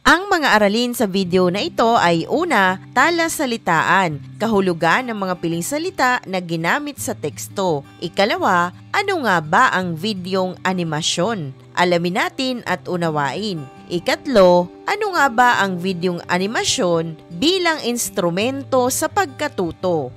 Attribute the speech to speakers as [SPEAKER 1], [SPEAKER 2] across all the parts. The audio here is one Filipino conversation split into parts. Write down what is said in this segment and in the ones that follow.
[SPEAKER 1] Ang mga aralin sa video na ito ay una, talasalitaan, kahulugan ng mga piling salita na ginamit sa teksto. Ikalawa, ano nga ba ang videong animasyon? Alamin natin at unawain. Ikatlo, ano nga ba ang videong animasyon bilang instrumento sa pagkatuto?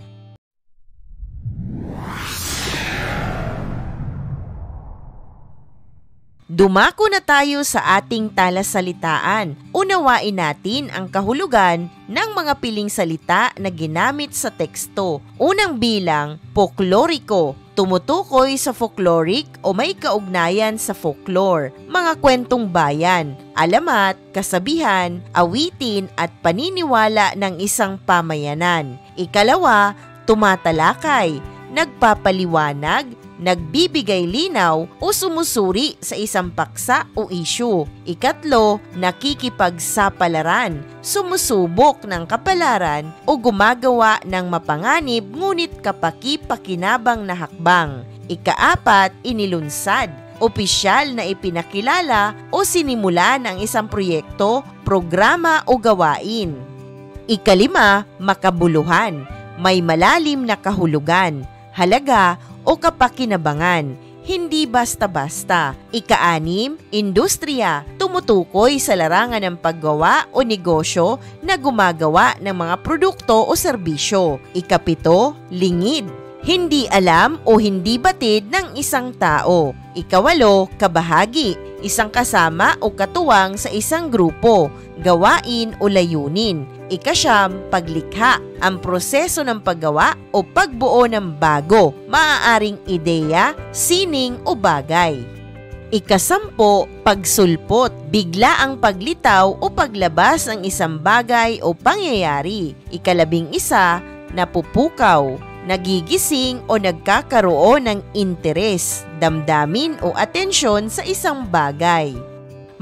[SPEAKER 1] Dumako na tayo sa ating talasalitaan. Unawain natin ang kahulugan ng mga piling salita na ginamit sa teksto. Unang bilang, folkloriko. Tumutukoy sa folkloric o may kaugnayan sa folklore, mga kwentong bayan, alamat, kasabihan, awitin at paniniwala ng isang pamayanan. Ikalawa, tumatalakay, nagpapaliwanag, nagbibigay linaw o sumusuri sa isang paksa o issue. Ikatlo, nakikipagsapalaran, sumusubok ng kapalaran o gumagawa ng mapanganib ngunit kapaki-pakinabang na hakbang. Ikaapat, inilunsad, opisyal na ipinakilala o sinimula ng isang proyekto, programa o gawain. Ikalima, makabuluhan, may malalim na kahulugan, halaga o kapakinabangan, hindi basta-basta. Ika-anim, industriya, tumutukoy sa larangan ng paggawa o negosyo na gumagawa ng mga produkto o serbisyo. Ika-pito, lingid, hindi alam o hindi batid ng isang tao. Ika-walo, kabahagi, isang kasama o katuwang sa isang grupo, gawain o layunin. Ika-siyam, paglikha, ang proseso ng paggawa o pagbuo ng bago, maaaring ideya, sining o bagay. Ika-sampo, pagsulpot, bigla ang paglitaw o paglabas ng isang bagay o pangyayari. Ika-labing-isa, napupukaw, nagigising o nagkakaroon ng interes, damdamin o atensyon sa isang bagay.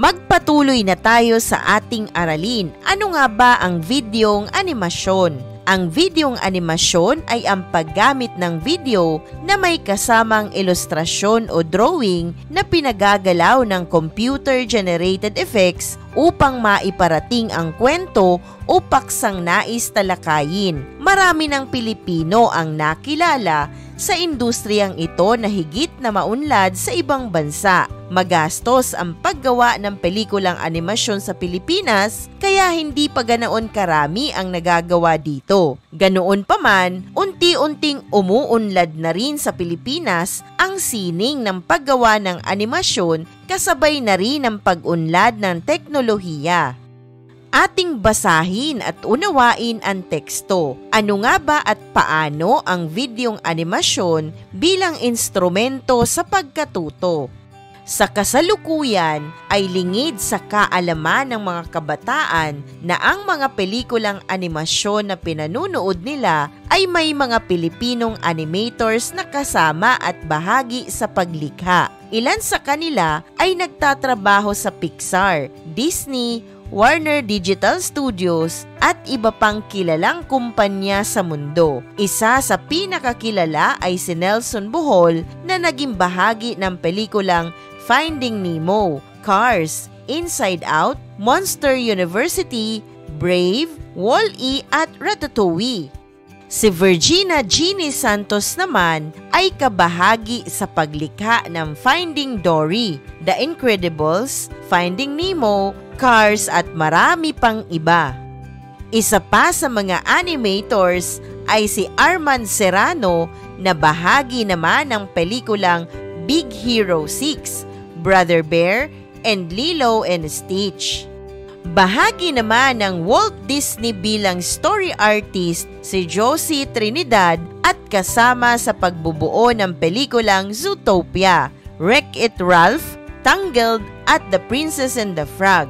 [SPEAKER 1] Magpatuloy na tayo sa ating aralin. Ano nga ba ang videong animasyon? Ang videong animasyon ay ang paggamit ng video na may kasamang ilustrasyon o drawing na pinagagalaw ng computer-generated effects upang maiparating ang kwento o paksang nais talakayin. Marami ng Pilipino ang nakilala sa industriyang ito na higit na maunlad sa ibang bansa. Magastos ang paggawa ng pelikulang animasyon sa Pilipinas, kaya hindi pa ganoon karami ang nagagawa dito. Ganoon pa man, unti-unting umuunlad na rin sa Pilipinas ang sining ng paggawa ng animasyon kasabay na rin ang pag-unlad ng teknolohiya. Ating basahin at unawain ang teksto. Ano nga ba at paano ang videong animasyon bilang instrumento sa pagkatuto? Sa kasalukuyan ay lingid sa kaalaman ng mga kabataan na ang mga pelikulang animasyon na pinanunood nila ay may mga Pilipinong animators na kasama at bahagi sa paglikha. Ilan sa kanila ay nagtatrabaho sa Pixar, Disney, Warner Digital Studios at iba pang kilalang kumpanya sa mundo. Isa sa pinakakilala ay si Nelson Bohol na naging bahagi ng pelikulang Finding Nemo, Cars, Inside Out, Monster University, Brave, Wall-E at Ratatouille. Si Virginia Jeannie Santos naman ay kabahagi sa paglikha ng Finding Dory, The Incredibles, Finding Nemo, Cars at marami pang iba. Isa pa sa mga animators ay si Armand Serrano na bahagi naman ng pelikulang Big Hero 6, Brother Bear, and Lilo and Stitch. Bahagi naman ng Walt Disney bilang story artist si Josie Trinidad at kasama sa pagbubuo ng pelikulang Zootopia, Wreck-It Ralph, Tangled at The Princess and the Frog.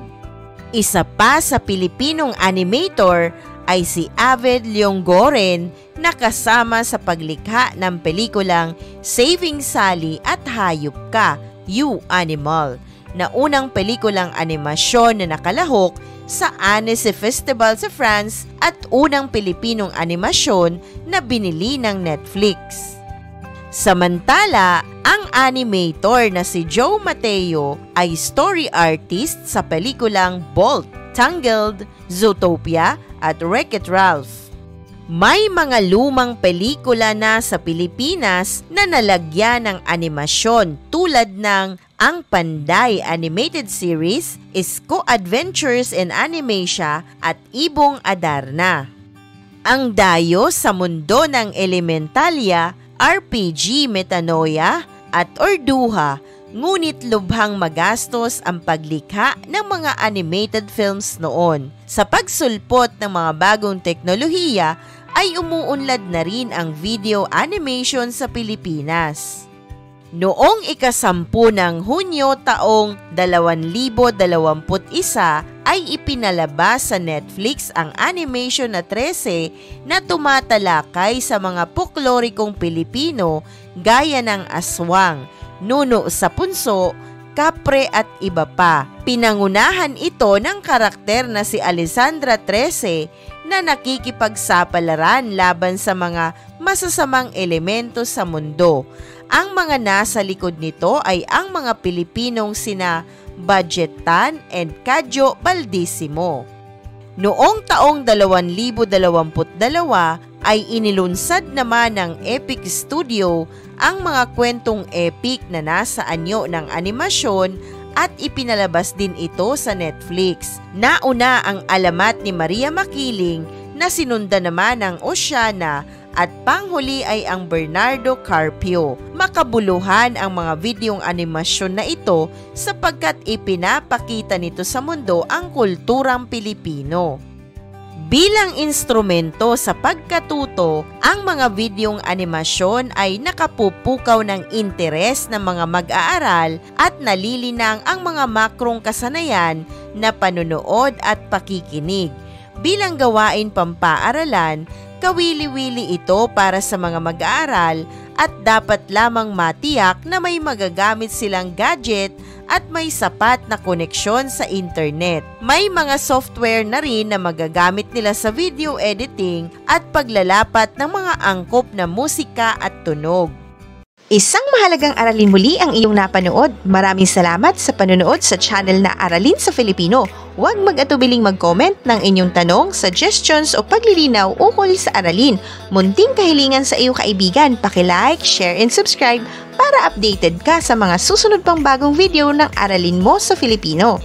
[SPEAKER 1] Isa pa sa Pilipinong animator ay si Avid Leonggoren na kasama sa paglikha ng pelikulang Saving Sally at Hayop Ka, You Animal, na unang pelikulang animasyon na nakalahok sa Annecy Festival sa France at unang Pilipinong animasyon na binili ng Netflix. Samantala, ang animator na si Joe Mateo ay story artist sa pelikulang Bolt, Tangled, Zootopia at Wreck-It Ralph. May mga lumang pelikula na sa Pilipinas na nalagyan ng animasyon tulad ng Ang Panday Animated Series, Isko Adventures in Animatia at Ibong Adarna. Ang Dayo sa Mundo ng Elementalia, RPG Metanoia at Orduha, ngunit lubhang magastos ang paglikha ng mga animated films noon. Sa pagsulpot ng mga bagong teknolohiya, ay umuunlad na rin ang video animation sa Pilipinas. Noong ika-10 ng Hunyo taong 2021 ay ipinalabas sa Netflix ang animation na 13 na tumatalakay sa mga poklorikong Pilipino gaya ng aswang, nuno sa punso, kapre at iba pa. Pinangunahan ito ng karakter na si Alessandra 13 na nakikipagsapalaran laban sa mga masasamang elemento sa mundo. Ang mga nasa likod nito ay ang mga Pilipinong sina Budget Tan and Kadyo Baldissimo. Noong taong 2022 ay inilunsad naman ng Epic Studio ang mga kwentong epic na nasa anyo ng animasyon at ipinalabas din ito sa Netflix. Nauna ang Alamat ni Maria Makiling na sinundan naman ng Oceana at panghuli ay ang Bernardo Carpio. Makabuluhan ang mga videong animasyon na ito sapagkat ipinapakita nito sa mundo ang kulturang Pilipino. Bilang instrumento sa pagkatuto, ang mga videong animasyon ay nakapupukaw ng interes ng mga mag-aaral at nalilinang ang mga makrong kasanayan na panunood at pakikinig. Bilang gawain pampaaralan, kawili-wili ito para sa mga mag-aaral at dapat lamang matiyak na may magagamit silang gadget at may sapat na koneksyon sa internet. May mga software na rin na magagamit nila sa video editing at paglalapat ng mga angkop na musika at tunog.
[SPEAKER 2] Isang mahalagang aralin muli ang iyong napanood. Maraming salamat sa panonood sa channel na Aralin sa Filipino. Huwag mag-atubiling mag-comment ng inyong tanong, suggestions o paglilinaw ukol sa aralin. Munting kahilingan sa iyong kaibigan, paki-like, share and subscribe para updated ka sa mga susunod pang bagong video ng Aralin mo sa Filipino.